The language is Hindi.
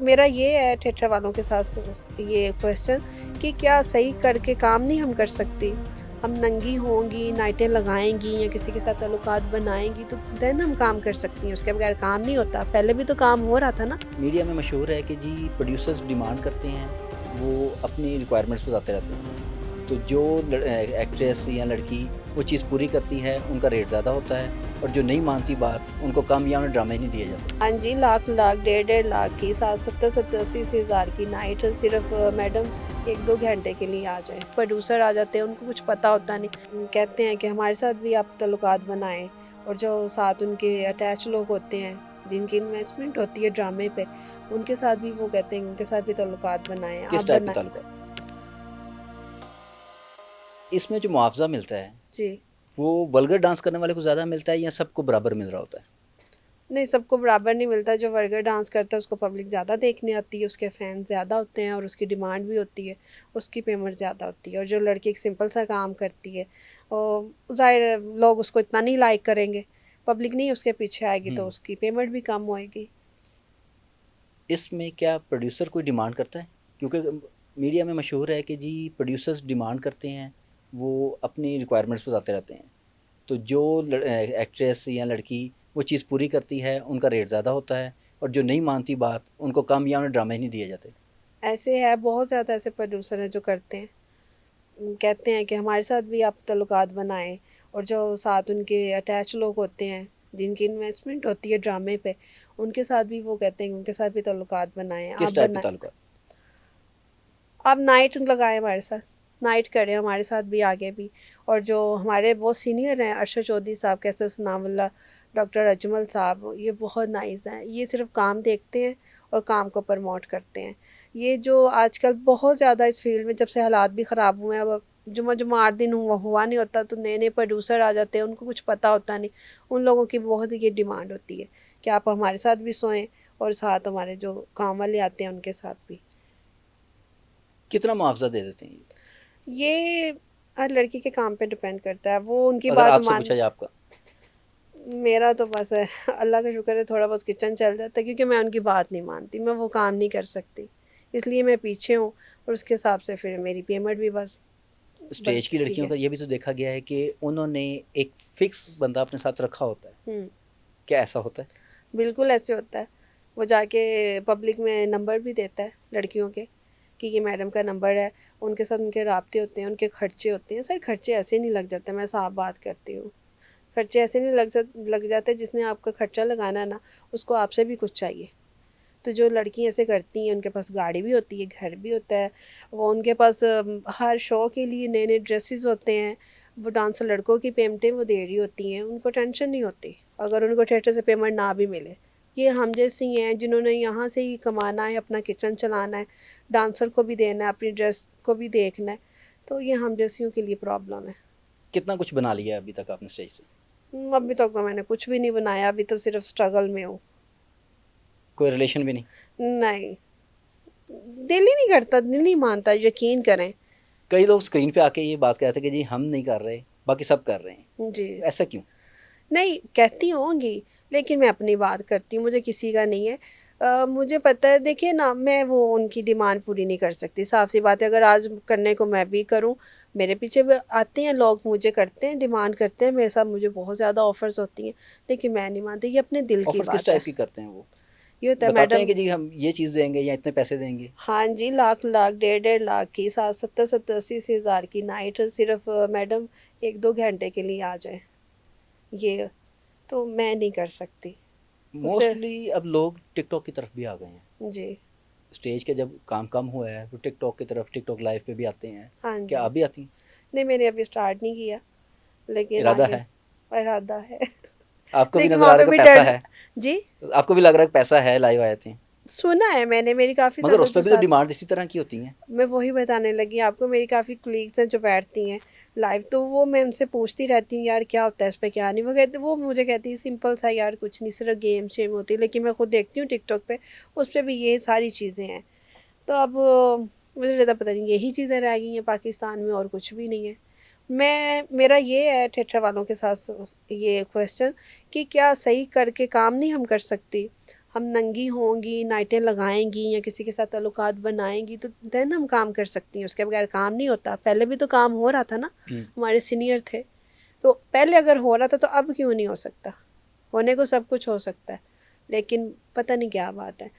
मेरा ये है थिएटर वालों के साथ ये क्वेश्चन कि क्या सही करके काम नहीं हम कर सकती। हम नंगी होंगी, नाइटें लगाएंगी या किसी के साथ ताल्लुकात बनाएंगी तो देन हम काम कर सकती हैं, उसके बगैर काम नहीं होता। पहले भी तो काम हो रहा था ना। मीडिया में मशहूर है कि जी प्रोड्यूसर्स डिमांड करते हैं, वो अपनी रिक्वायरमेंट्स बताते रहते हैं। तो जो एक्ट्रेस या लड़की वो चीज़ पूरी करती है उनका रेट ज़्यादा होता है, और जो नहीं मानती बात उनको कम या उन्हें ड्रामे ही नहीं दिए जाते। हाँ जी, लाख लाख 1.5 लाख की 70-70-80-80 हज़ार की नाइट सिर्फ मैडम 1-2 घंटे के लिए आ जाए। प्रोड्यूसर आ जाते हैं, उनको कुछ पता होता नहीं। कहते हैं कि हमारे साथ भी आप ताल्लुकात बनाएं, और जो साथ उनके अटैच लोग होते हैं जिनकी इन्वेस्टमेंट होती है ड्रामे पे, उनके साथ भी वो कहते हैं उनके साथ भी ताल्लुकात बनाएं, आप किस टाइप के बनाएं। ताल्लुकात? इसमें जो मुआवजा मिलता है जी। वो वल्गर डांस करने वाले को ज़्यादा मिलता है या सबको बराबर मिल रहा होता है? नहीं, सबको बराबर नहीं मिलता। जो वर्गर डांस करता है उसको पब्लिक ज़्यादा देखने आती है, उसके फैन ज़्यादा होते हैं और उसकी डिमांड भी होती है, उसकी पेमेंट ज़्यादा होती है। और जो लड़की एक सिंपल सा काम करती है, ज़ाहिर है लोग उसको इतना नहीं लाइक करेंगे, पब्लिक नहीं उसके पीछे आएगी, तो उसकी पेमेंट भी कम होएगी। इसमें क्या प्रोड्यूसर कोई डिमांड करता है? क्योंकि मीडिया में मशहूर है कि जी प्रोड्यूसर्स डिमांड करते हैं, वो अपनी रिक्वायरमेंट्स बताते रहते हैं। तो जो एक्ट्रेस या लड़की वो चीज़ पूरी करती है उनका रेट ज़्यादा होता है, और जो नहीं मानती बात उनको कम या उन्हें ड्रामे ही नहीं दिए जाते। ऐसे है, बहुत ज़्यादा ऐसे प्रोड्यूसर हैं जो करते हैं। कहते हैं कि हमारे साथ भी आप ताल्लुकात बनाएं, और जो साथ उनके अटैच लोग होते हैं जिनकी इन्वेस्टमेंट होती है ड्रामे पे, उनके साथ भी वो कहते हैं उनके साथ भी ताल्लुकात बनाएं, आप किस टाइप के बनाएं। ताल्लुकात? आप नाइट लगाएं हमारे साथ, नाइट करें हमारे साथ भी आगे भी। और जो हमारे बहुत सीनियर हैं, अरशद चौधरी साहब, कैसे उसनामुल्ला, डॉक्टर अजमल साहब, ये बहुत नाइस हैं। ये सिर्फ काम देखते हैं और काम को प्रमोट करते हैं। ये जो आजकल बहुत ज़्यादा इस फील्ड में जब से हालात भी ख़राब हुए हैं, अब जुमा जुमा 8 दिन हुआ नहीं होता तो नए नए प्रोड्यूसर आ जाते हैं, उनको कुछ पता होता नहीं। उन लोगों की बहुत ये डिमांड होती है कि आप हमारे साथ भी सोएं और साथ हमारे जो काम वाले आते हैं उनके साथ भी। कितना मुआवजा दे देते हैं ये? ये हर लड़की के काम पे डिपेंड करता है, वो उनकी अगर बात आपसे मान। पूछा जाए आपका? मेरा तो बस है, अल्लाह का शुक्र है, थोड़ा बहुत किचन चल जाता है, क्योंकि मैं उनकी बात नहीं मानती, मैं वो काम नहीं कर सकती, इसलिए मैं पीछे हूँ। और उसके हिसाब से फिर मेरी पेमेंट भी बस स्टेज की बनती लड़कियों है। का ये भी तो देखा गया है कि उन्होंने एक फिक्स बंदा अपने साथ रखा होता है। हम्म। क्या ऐसा होता है? बिल्कुल ऐसे होता है। वो जाके पब्लिक में नंबर भी देता है लड़कियों के कि ये मैडम का नंबर है, उनके साथ उनके राब्ते होते हैं, उनके खर्चे होते हैं। सर खर्चे ऐसे नहीं लग जाते, मैं साफ बात करती हूँ। खर्चे ऐसे नहीं लग जाते। जिसने आपका खर्चा लगाना है ना, उसको आपसे भी कुछ चाहिए। तो जो लड़कियाँ ऐसे करती हैं, उनके पास गाड़ी भी होती है, घर भी होता है, वो उनके पास हर शो के लिए नए नए ड्रेसेस होते हैं, वो डांसर लड़कों की पेमेंटें वो दे रही होती हैं, उनको टेंशन नहीं होती अगर उनको थिएटर से पेमेंट ना भी मिले। ये हम जैसी हैं जिन्होंने यहाँ से ही कमाना है, अपना किचन चलाना है, डांसर को भी देना है, अपनी ड्रेस को भी देखना है। तो ये हम जैसियों के लिए प्रॉब्लम है। कितना कुछ बना लिया है अभी तक आपने स्टेज से? अभी तक तो मैंने कुछ भी नहीं बनाया, अभी तो सिर्फ स्ट्रगल में हूँ। कोई रिलेशन भी नहीं? नहीं, दिल ही नहीं करता, दिल नहीं मानता, यकीन करें। कई लोग स्क्रीन पे आके ये बात कहते हैं कि जी हम नहीं कर रहे, बाकी सब कर रहे हैं। जी। ऐसा क्यों? नहीं, कहती होंगी, लेकिन मैं अपनी बात करती हूँ, मुझे किसी का नहीं है। मुझे पता है, देखिए ना, मैं वो उनकी डिमांड पूरी नहीं कर सकती, साफ सी बात है। अगर आज करने को मैं भी करूँ, मेरे पीछे भी आते हैं लोग, मुझे करते हैं, डिमांड करते हैं मेरे साथ, मुझे बहुत ज़्यादा ऑफर्स होती हैं, लेकिन मैं नहीं मानती। ये अपने दिल की ऑफर्स किस बात है। टाइप की करते हैं वो? ये होता है बताते हैं मैडम। कि जी हम ये चीज़ देंगे या इतने पैसे देंगे? हाँ जी, लाख लाख 1.5 लाख की 70-70-80-80 हज़ार की नाइट सिर्फ मैडम 1-2 घंटे के लिए आ जाए, ये तो मैं नहीं कर सकती उससे। मोस्टली अब लोग टिकटॉक की तरफ भी आ गए हैं। जी। स्टेज के जब काम कम हुआ है तो टिकटॉक की तरफ, टिकटॉक लाइव पे भी आते हैं। हाँ क्या जी। आप भी आती हैं? नहीं, मैंने अभी स्टार्ट नहीं किया, लेकिन इरादा आगे है? इरादा है। आपको भी लेकिन नज़र वहाँ आ रहा पे है कि भी पैसा डर। है? जी। आपको भी लग रहा है कि पैसा है, लाइव आए थे? सुना है मैंने, मेरी काफ़ी मगर ज़्यादा उस पर जो भी तो साथ, डिमांड इसी तरह की होती हैं। मैं वही बताने लगी आपको, मेरी काफ़ी कलीग्स हैं जो बैठती हैं लाइव, तो वो मैं उनसे पूछती रहती हूँ यार क्या होता है इस पे, क्या नहीं। वो कहते, वो मुझे कहती है सिंपल सा यार, कुछ नहीं, सिर्फ गेम शेम होती है। लेकिन मैं खुद देखती हूँ टिकटॉक पे, उस पर भी ये सारी चीज़ें हैं। तो अब मुझे ज़्यादा पता नहीं, यही चीज़ें रह गई हैं पाकिस्तान में, और कुछ भी नहीं है। मेरा ये है थिएटर वालों के साथ ये क्वेश्चन कि क्या सही करके काम नहीं हम कर सकती। हम नंगी होंगी, नाइटें लगाएंगी या किसी के साथ ताल्लुकात बनाएंगी तो देन हम काम कर सकती हैं, उसके बगैर काम नहीं होता। पहले भी तो काम हो रहा था ना, हमारे सीनियर थे, तो पहले अगर हो रहा था तो अब क्यों नहीं हो सकता? होने को सब कुछ हो सकता है, लेकिन पता नहीं क्या बात है।